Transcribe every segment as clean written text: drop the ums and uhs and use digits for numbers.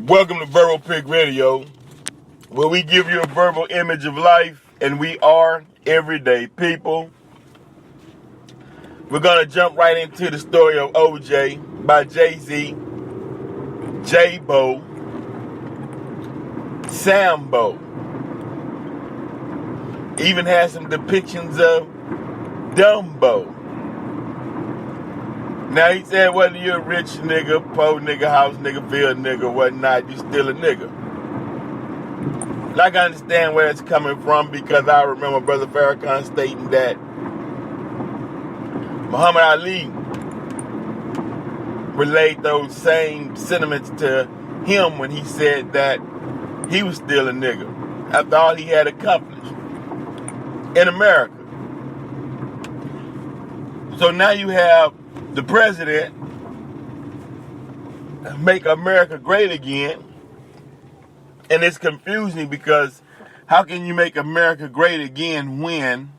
Welcome to Verbal Pig Radio, where we give you a verbal image of life, and we are everyday people. We're going to jump right into the story of OJ by Jay-Z, Jaybo, Sambo. Even has some depictions of Dumbo. Now he said, whether you're a rich nigga, poor nigga, house nigga, field nigga, whatnot, you still a nigga. And I can understand where it's coming from, because I remember Brother Farrakhan stating that Muhammad Ali relayed those same sentiments to him when he said that he was still a nigga after all he had accomplished in America. So now you have the president make America great again, and it's confusing because how can you make America great again when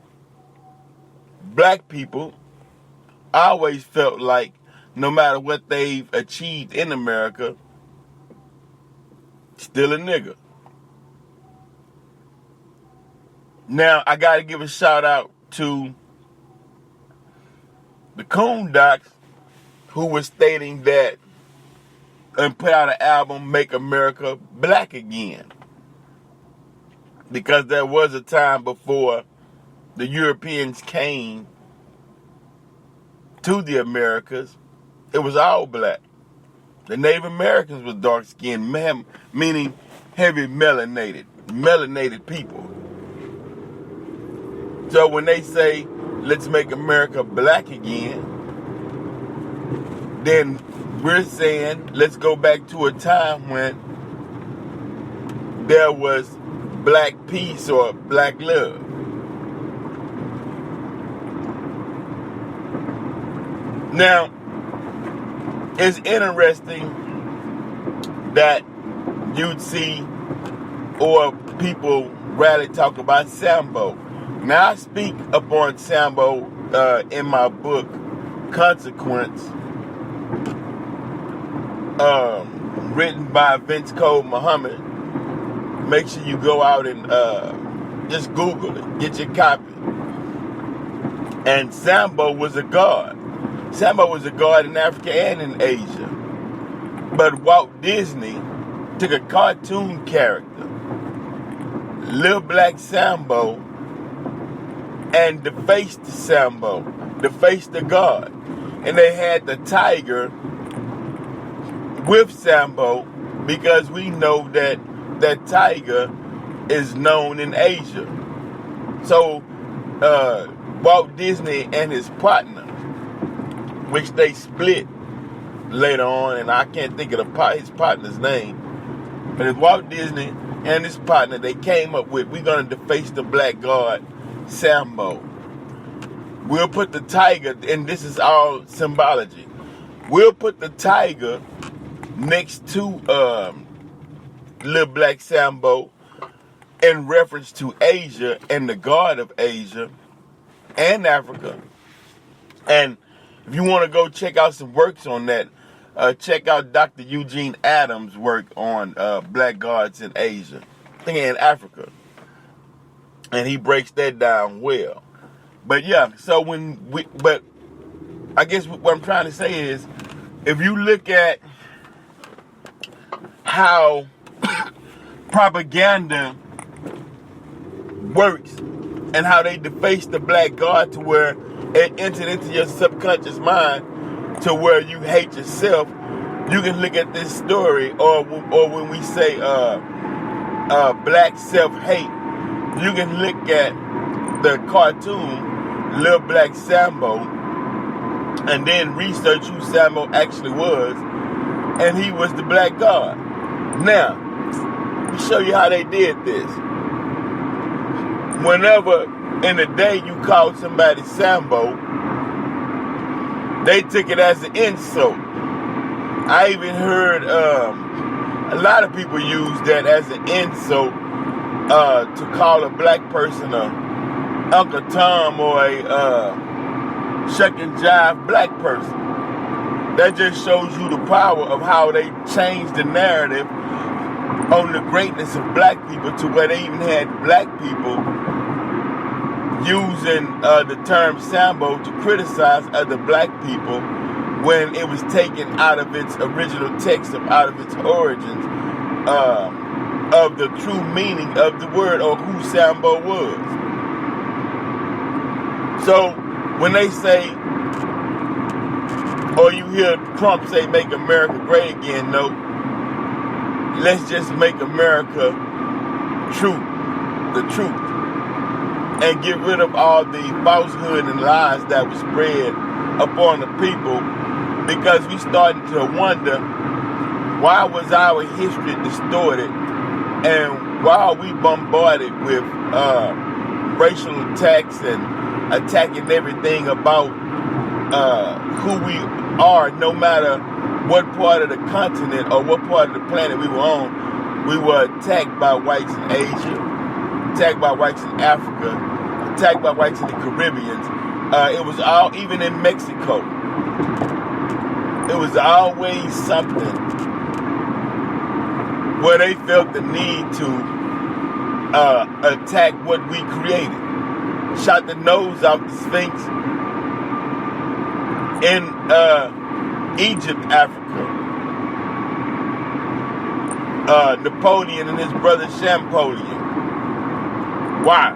black people always felt like no matter what they've achieved in America, still a nigga. Now I gotta give a shout out to the Coondocks, who was stating that and put out an album, Make America Black Again. Because there was a time before the Europeans came to the Americas, it was all black. The Native Americans were dark-skinned, meaning heavy melanated people. So when they say, let's make America black again, then we're saying, let's go back to a time when there was black peace or black love. Now, it's interesting that you'd see or people rarely talk about Sambo. Now, I speak upon Sambo in my book, Consequence, written by Vince Cole Muhammad. Make sure you go out and just Google it, get your copy. And Sambo was a god. Sambo was a god in Africa and in Asia. But Walt Disney took a cartoon character, Little Black Sambo, and defaced Sambo, defaced the god. And they had the tiger with Sambo, because we know that that tiger is known in Asia. So Walt Disney and his partner, which they split later on, and I can't think of his partner's name, but it's Walt Disney and his partner, they came up with, we're going to deface the black god Sambo. We'll put the tiger, and this is all symbology, we'll put the tiger next to Little Black Sambo in reference to Asia and the god of Asia and Africa. And if you want to go check out some works on that, check out Dr. Eugene Adams' work on black gods in Asia, I think in Africa. And he breaks that down well. But yeah, so but I guess what I'm trying to say is, if you look at how propaganda works and how they deface the black god to where it entered into your subconscious mind to where you hate yourself, you can look at this story, or when we say black self-hate, you can look at the cartoon Little Black Sambo and then research who Sambo actually was, and he was the black god. Now, let me show you how they did this. Whenever in the day you called somebody Sambo, they took it as an insult. I even heard a lot of people use that as an insult to call a black person a Uncle Tom or a shuck and jive black person. That just shows you the power of how they changed the narrative on the greatness of black people to where they even had black people using the term Sambo to criticize other black people when it was taken out of its original text, out of its origins, of the true meaning of the word or who Sambo was. So when they say, or you hear Trump say, make America great again, no. Let's just make America true, the truth. And get rid of all the falsehood and lies that was spread upon the people, because we starting to wonder, why was our history distorted, and why are we bombarded with racial attacks and attacking everything about who we are, no matter what part of the continent or what part of the planet we were on. We were attacked by whites in Asia, attacked by whites in Africa, attacked by whites in the Caribbean. It was all, even in Mexico, it was always something where they felt the need to attack what we created. Shot the nose off the Sphinx in Egypt, Africa. Napoleon and his brother Champollion. Why?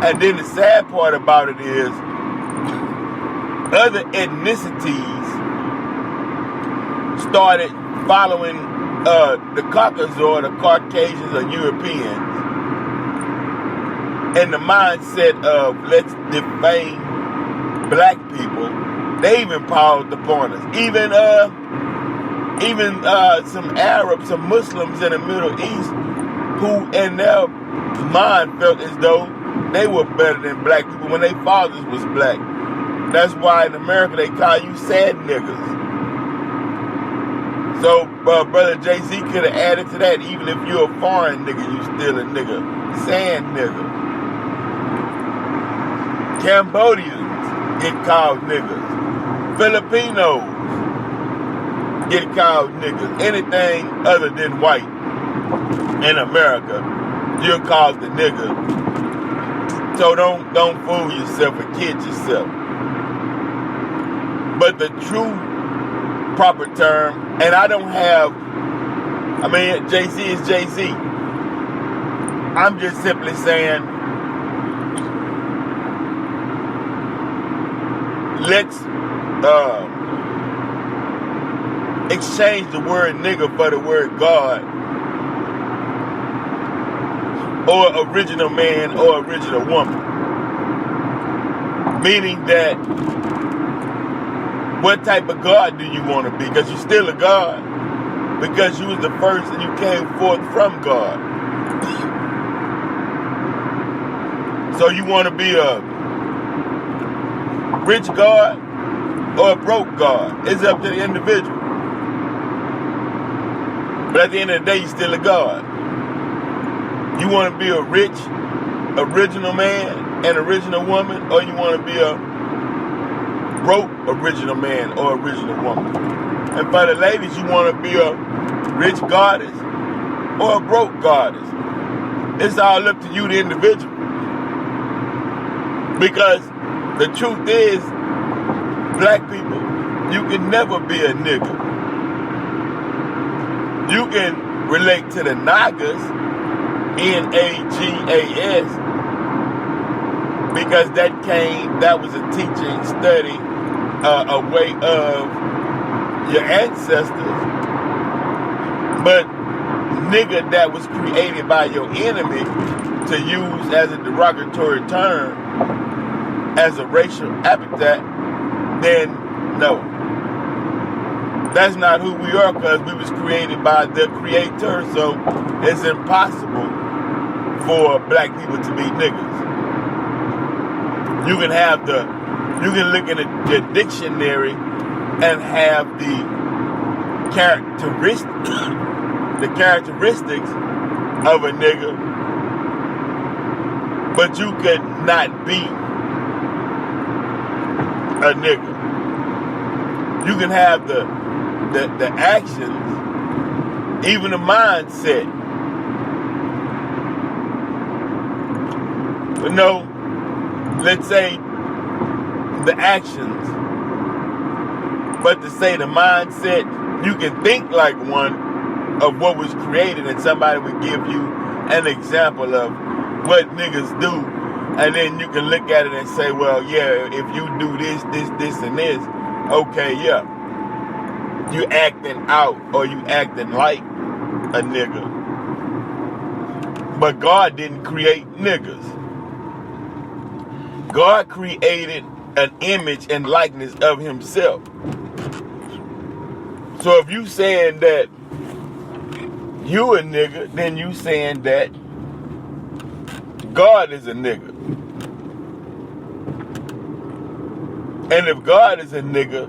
And then the sad part about it is, other ethnicities started following the Caucasus or the Caucasians or Europeans in the mindset of let's defame black people. They even piled upon us. Even some Arabs, some Muslims in the Middle East, who in their mind felt as though they were better than black people when their fathers was black. That's why in America they call you sad niggas. So Brother Jay-Z could have added to that, even if you're a foreign nigga, you still a nigga. Sand nigga. Cambodians get called niggas. Filipinos get called niggas. Anything other than white in America, you're called the nigga. So don't fool yourself or kid yourself. But the true proper term, and I don't have, I mean, Jay-Z is Jay-Z. I'm just simply saying, let's exchange the word nigga for the word God, or original man or original woman. Meaning that, what type of God do you want to be? Because you're still a God. Because you was the first and you came forth from God. So you want to be a rich God or a broke God? It's up to the individual. But at the end of the day, you're still a God. You want to be a rich, original man and original woman, or you want to be a broke, original man or original woman? And for the ladies, you want to be a rich goddess or a broke goddess. It's all up to you, the individual. Because the truth is, black people, you can never be a nigga. You can relate to the Nagas, N-A-G-A-S, because that was a teaching, study, a way of your ancestors. But nigga that was created by your enemy to use as a derogatory term, as a racial epithet, then no. That's not who we are, because we was created by the Creator, so it's impossible for black people to be niggas. You can look in the dictionary and have the characteristics of a nigga, but you could not be a nigga. You can have the actions, even the mindset. But no, let's say the actions. But to say the mindset, you can think like one of what was created, and somebody would give you an example of what niggas do, and then you can look at it and say, well, yeah, if you do this, and this, okay, yeah, you acting out or you acting like a nigga. But God didn't create niggas. God created an image and likeness of himself. So if you saying that you a nigga, then you saying that God is a nigga. And if God is a nigga,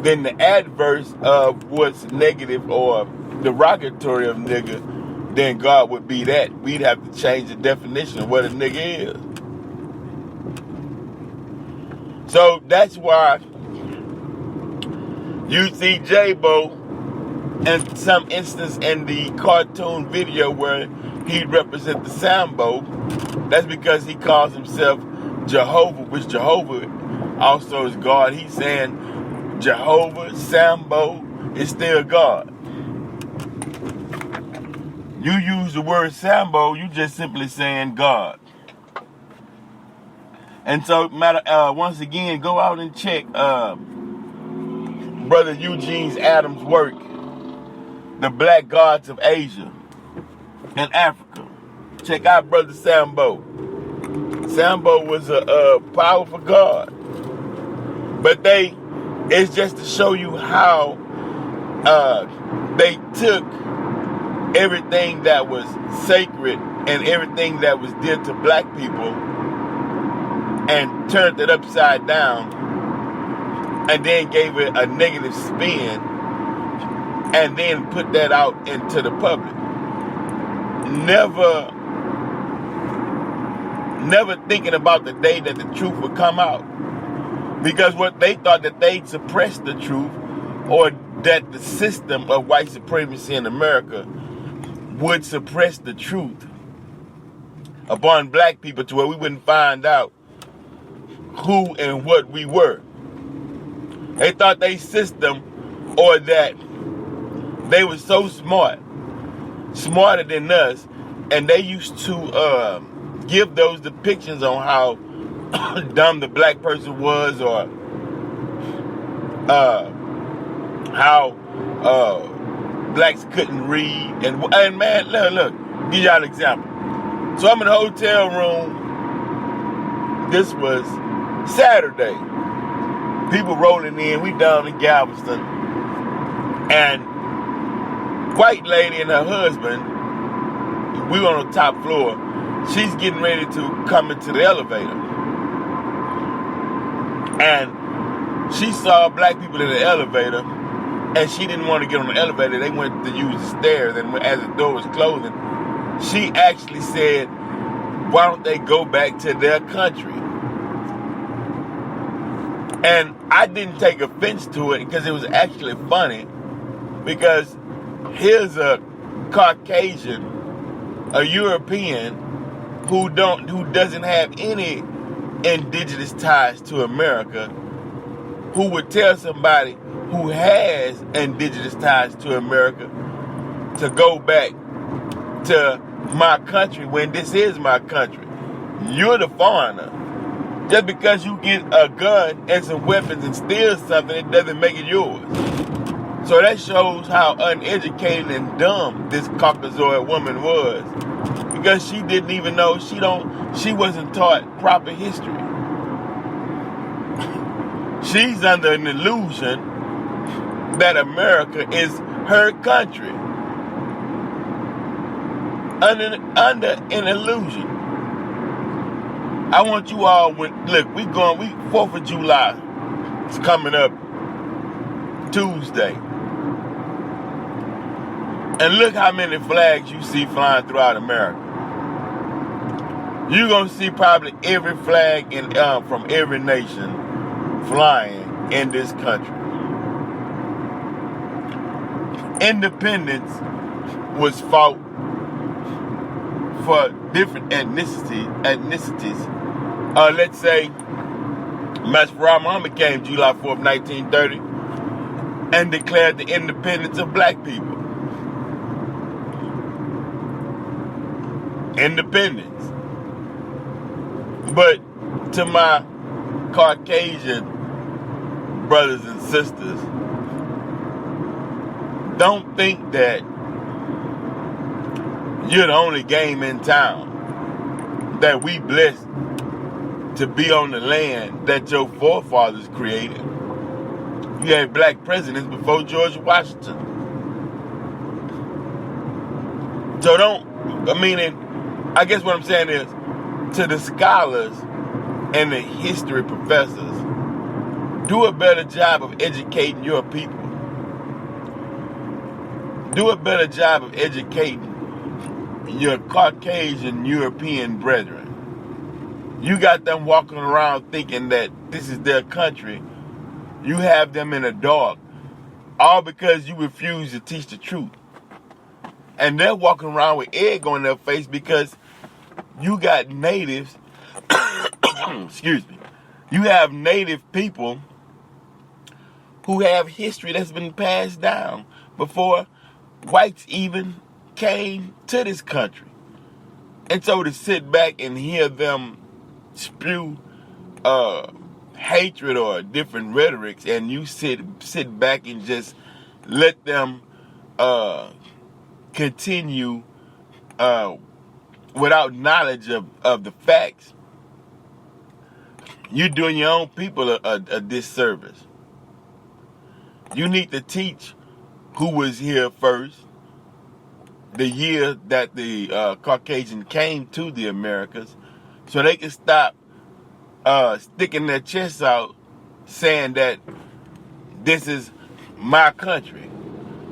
then the adverse of what's negative or derogatory of nigga, then God would be that. We'd have to change the definition of what a nigga is. So that's why you see Jaybo in some instance in the cartoon video where he represents the Sambo. That's because he calls himself Jehovah, which Jehovah also is God. He's saying Jehovah, Sambo is still God. You use the word Sambo, you just simply saying God. And so, once again, go out and check Brother Eugene Adams' work, The Black Gods of Asia and Africa. Check out Brother Sambo. Sambo was a powerful god. But it's just to show you how they took everything that was sacred and everything that was dear to black people and turned it upside down and then gave it a negative spin and then put that out into the public. Never thinking about the day that the truth would come out. Because what they thought that they'd suppress the truth, or that the system of white supremacy in America would suppress the truth upon black people to where we wouldn't find out who and what we were. They thought they system, or that they were so smart, smarter than us, and they used to give those depictions on how dumb the black person was, or how blacks couldn't read. And man, look, give y'all an example. So I'm in a hotel room. This was Saturday. People rolling in. We down in Galveston. And white lady and her husband, we were on the top floor. She's getting ready to come into the elevator. And she saw black people in the elevator, and she didn't want to get on the elevator. They went to use the stairs, and as the door was closing, she actually said, why don't they go back to their country? And I didn't take offense to it because it was actually funny, because here's a Caucasian, a European, who doesn't have any indigenous ties to America, who would tell somebody who has indigenous ties to America to go back to my country when this is my country. You're the foreigner. Just because you get a gun and some weapons and steal something, it doesn't make it yours. So that shows how uneducated and dumb this Caucasoid woman was, because she didn't even know, she wasn't taught proper history. She's under an illusion that America is her country. Under an illusion. I want you all, look, 4th of July is coming up Tuesday. And look how many flags you see flying throughout America. You're going to see probably every flag from every nation flying in this country. independence was fought for different ethnicities. Let's say Master Muhammad came July 4th, 1930, and declared the independence of black people. Independence. But to my Caucasian brothers and sisters, don't think that you're the only game in town, that we blessed to be on the land that your forefathers created. You had black presidents before George Washington. So I guess what I'm saying is, to the scholars and the history professors, do a better job of educating your people. Do a better job of educating your Caucasian European brethren. You got them walking around thinking that this is their country. You have them in the dark, all because you refuse to teach the truth. And they're walking around with egg on their face because you got natives, excuse me, you have native people who have history that's been passed down before whites even came to this country. And so to sit back and hear them spew hatred or different rhetorics, and you sit back and just let them continue without knowledge of the facts, you're doing your own people a disservice. You need to teach who was here first, the year that the Caucasian came to the Americas, so they can stop sticking their chests out saying that this is my country,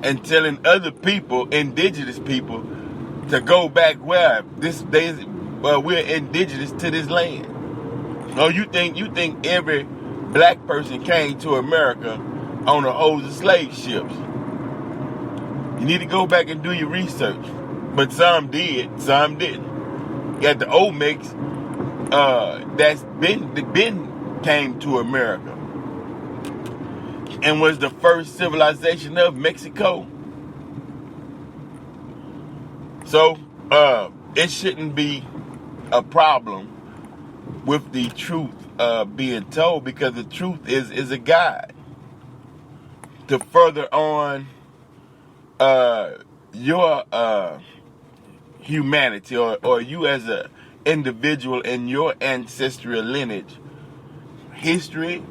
and telling other people, indigenous people, to go back where we're indigenous to this land. No, you think every black person came to America on the holds of slave ships. You need to go back and do your research. But some did, some didn't. You got the Olmecs that's been came to America and was the first civilization of Mexico. So it shouldn't be a problem with the truth being told, because the truth is a guide to further on your humanity, or you as a individual in your ancestral lineage. History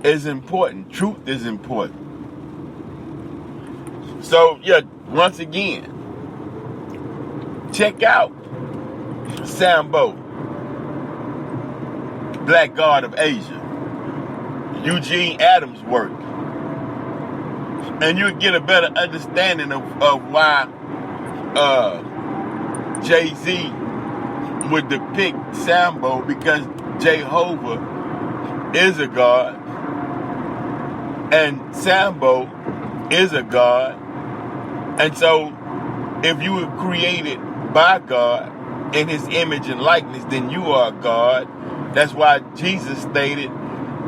is important. Truth is important. So, yeah, once again, check out Sambo, Black God of Asia, Eugene Adams' work, and you'll get a better understanding of why Jay-Z would depict Sambo, because Jehovah is a god and Sambo is a god. And so if you were created by God in his image and likeness, then you are a god. That's why Jesus stated,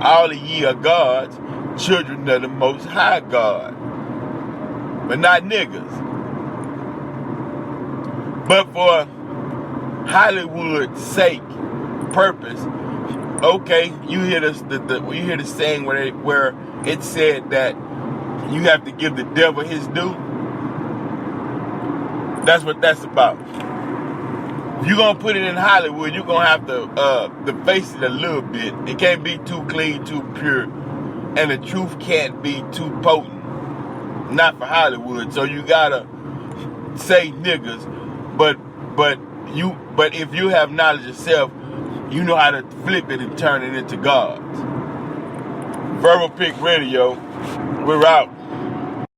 all of ye are gods, children of the Most High God, but not niggas. But for Hollywood's sake, purpose, okay, you hear the saying where it said that you have to give the devil his due. That's what that's about. If you're gonna put it in Hollywood, you're gonna have to face it a little bit. It can't be too clean, too pure, and the truth can't be too potent. Not for Hollywood. So you gotta say niggas, but if you have knowledge yourself, you know how to flip it and turn it into gods. Verbal Pick Radio, we're out.